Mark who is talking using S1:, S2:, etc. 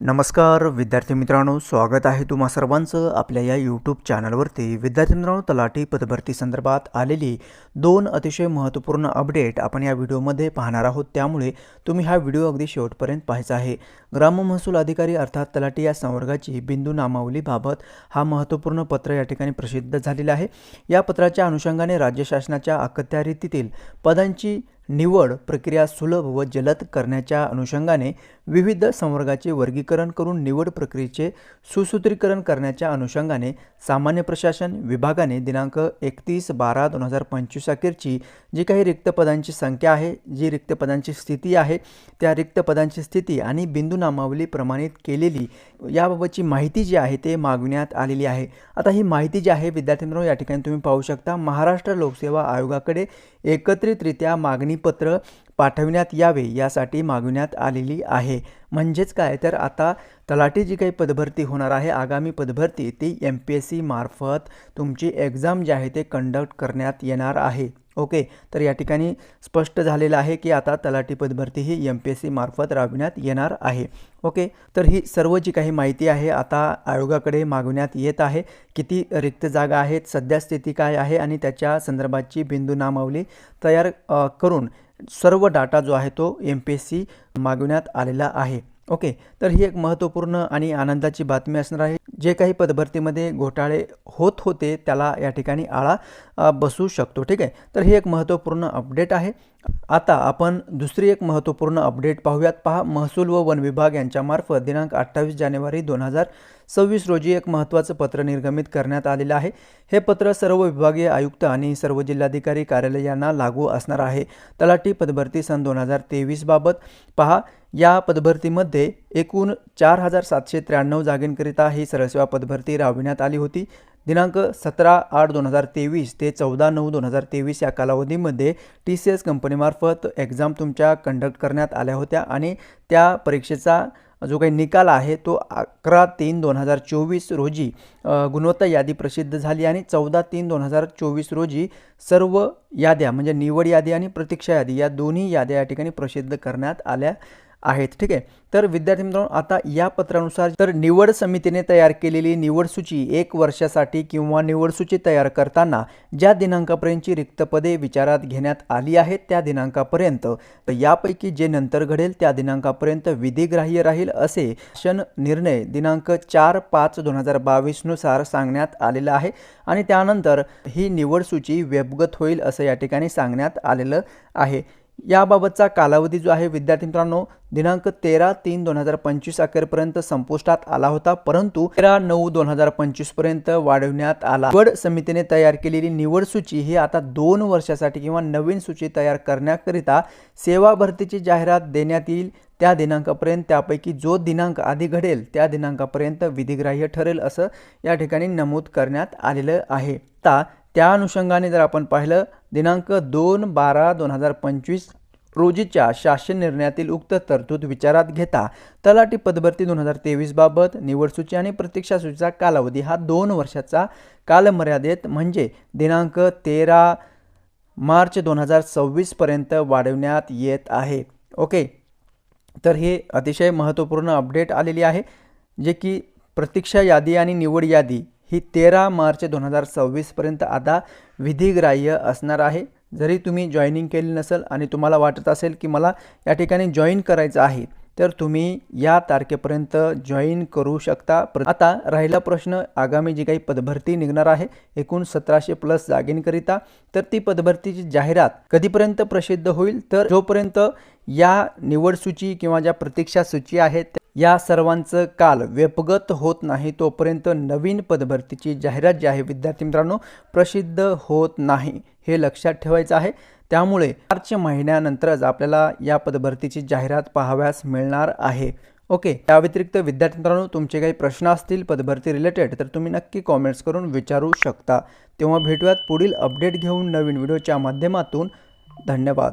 S1: नमस्कार विद्यार्थी मित्रांनो, स्वागत आहे तुम्हा सर्वांचं आपल्या या यूट्यूब चॅनलवरती। विद्यार्थी मित्रांनो, तलाठी पदभरती संदर्भात आलेली दोन अतिशय महत्त्वपूर्ण अपडेट आपण या व्हिडिओमध्ये पाहणार आहोत, त्यामुळे तुम्ही हा व्हिडिओ अगदी शेवटपर्यंत पाहायचा आहे। ग्राम महसूल अधिकारी अर्थात तलाठी या संवर्गाची बिंदू नामावलीबाबत हा महत्त्वपूर्ण पत्र या ठिकाणी प्रसिद्ध झालेला आहे। या पत्राच्या अनुषंगाने राज्य शासनाच्या अखत्यारीतील पदांची निवड प्रक्रिया सुलभ व जलद करण्याच्या अनुषंगाने विविध संवर्गाचे वर्गीकरण करून निवड प्रक्रियेचे सुसूत्रीकरण करण्याच्या अनुषंगाने सामान्य प्रशासन विभागाने दिनांक 31/12/2025 अखेरची जी काही रिक्त पदांची संख्या आहे, जी रिक्त पदांची स्थिती आहे, त्या रिक्त पदांची स्थिती आणि बिंदू नामावली प्रमाणित केलेली याबाबतची माहिती जी आहे ते मागविण्यात आलेली आहे। आता ही माहिती जी आहे विद्यार्थी मित्रांनो, या ठिकाणी तुम्ही पाहू शकता, महाराष्ट्र लोकसेवा आयोगाकडे एकत्रितरित्या मागणी पत्र पाठविण्यात यावे यासाठी मागविण्यात आलेली आहे। म्हणजेच काय तर आता तलाठी जी काही पदभरती होणार आहे, आगामी पदभरती ती MPSC मार्फत तुमची एग्जाम जी आहे ते कंडक्ट करण्यात येणार आहे। ओके, तर या ठिकाणी स्पष्ट झालेलं आहे की आता तलाठी पदभरती ही MPSC मार्फत राबविण्यात येणार आहे। ओके, तर ही सर्व जी काही माहिती आहे आता आयोगाकडे मागवण्यात येत आहे। किती रिक्त जागा आहेत, सध्या स्थिती काय आहे आणि त्याच्या संदर्भाची बिंदू नामावली तयार करून सर्व डाटा जो आहे तो MPSC मागवण्यात आलेला आहे। ओके, तर ही एक महत्त्वपूर्ण आणि आनंदाची बातमी असणार आहे। जे काही पदभरतीमध्ये घोटाळे होत होते त्याला या ठिकाणी आळा बसू शकतो। ठीक आहे, तर ही एक महत्त्वपूर्ण अपडेट आहे। आता आपण दुसरी एक महत्त्वपूर्ण अपडेट पाहूयात। पहा, महसूल व वन विभाग यांच्यामार्फत दिनांक 28 जानेवारी 2026 रोजी एक महत्त्वाचं पत्र निर्गमित करण्यात आलेलं आहे। हे पत्र सर्व विभागीय आयुक्त आणि सर्व जिल्हाधिकारी कार्यालयांना लागू असणार आहे। तलाठी पदभरती सन 2023 बाबत पहा, या पदभरतीमध्ये एकूण 4793 जागेंकरिता ही सरळसेवा पदभरती राबविण्यात आली होती। दिनांक 17/8/2023 ते 14/9/2023 या कालावधीमध्ये TCS कंपनीमार्फत एक्झाम तुमच्या कंडक्ट करण्यात आल्या होत्या आणि त्या परीक्षेचा जो काही निकाल आहे तो 11/3/2024 रोजी गुणवत्ता यादी प्रसिद्ध झाली आणि 14/3/2024 रोजी सर्व याद्या म्हणजे निवड यादी आणि प्रतीक्षा यादी या दोन्ही याद्या या ठिकाणी प्रसिद्ध करण्यात आल्या आहेत। ठीक आहे, तर विद्यार्थी मित्रांनो, आता या पत्रानुसार तर निवड समितीने तयार केलेली निवड सूची 1 वर्षासाठी किंवा निवड सूची तयार करताना ज्या दिनांकापर्यंतची रिक्त पदे विचारात घेण्यात आली आहेत त्या दिनांकापर्यंत, यापैकी जे नंतर घडेल त्या दिनांकापर्यंत विधिग्राह्य राहील असे शासन निर्णय दिनांक 4/5/2022 नुसार सांगण्यात आलेला आहे आणि त्यानंतर ही निवड सूची वेबगत होईल असं या ठिकाणी सांगण्यात आलेलं आहे। याबाबतचा कालावधी जो आहे विद्यार्थी मित्रांनो, दिनांक 13/3/2025 अखेरपर्यंत संपुष्टात आला होता, परंतु 13/9/2025 पर्यंत वाढवण्यात आला। निवड समितीने तयार केलेली निवड सूची ही आता 2 वर्षासाठी किंवा नवीन सूची तयार करण्याकरिता सेवा भरतीची जाहिरात देण्यात येईल त्या दिनांकापर्यंत, त्यापैकी जो दिनांक आधी घडेल त्या दिनांकापर्यंत विधिग्राह्य ठरेल असं या ठिकाणी नमूद करण्यात आलेलं आहे। आता त्या अनुषंगाने जर आपण पाहिलं, दिनांक 2/12/2025 रोजीच्या शासन निर्णयातील उक्त तरतूद विचारात घेता तलाठी पदभरती 2023 बाबत निवड सूची आणि प्रतीक्षा सूचीचा कालावधी हा 2 वर्षाचा कालमर्यादेत म्हणजे दिनांक 13 मार्च 2026 पर्यंत वाढवण्यात येत आहे। ओके, तर हे अतिशय महत्त्वपूर्ण अपडेट आलेली आहे, जे की प्रतीक्षा यादी आणि निवड यादी ही 13 मार्च 2026 पर्यंत आता विधिग्राह्य असणार आहे। जरी तुम्ही जॉईनिंग केली नसेल आणि तुम्हाला वाटत असेल की मला या ठिकाणी जॉईन करायचं आहे, तर तुम्ही या तारखेपर्यंत जॉईन करू शकता। आता राहिला प्रश्न, आगामी जी काही पदभरती निघणार आहे एकूण 1700+ जागेंकरिता, तर ती पदभरतीची जाहिरात कधीपर्यंत प्रसिद्ध होईल, तर जोपर्यंत या निवड सूची किंवा ज्या प्रतीक्षा सूची आहेत या सर्वांचं काल वेपगत होत नाही तोपर्यंत नवीन पदभरतीची जाहिरात जी आहे विद्यार्थी मित्रांनो प्रसिद्ध होत नाही, हे लक्षात ठेवायचं आहे। त्यामुळे मार्च महिन्यानंतरच आपल्याला या पदभरतीची जाहिरात पाहाव्यास मिळणार आहे। ओके, त्या व्यतिरिक्त विद्यार्थी मित्रांनो, तुमचे काही प्रश्न असतील पदभरती रिलेटेड तर तुम्ही नक्की कॉमेंट्स करून विचारू शकता। तेव्हा भेटूयात पुढील अपडेट घेऊन नवीन व्हिडिओच्या माध्यमातून। धन्यवाद।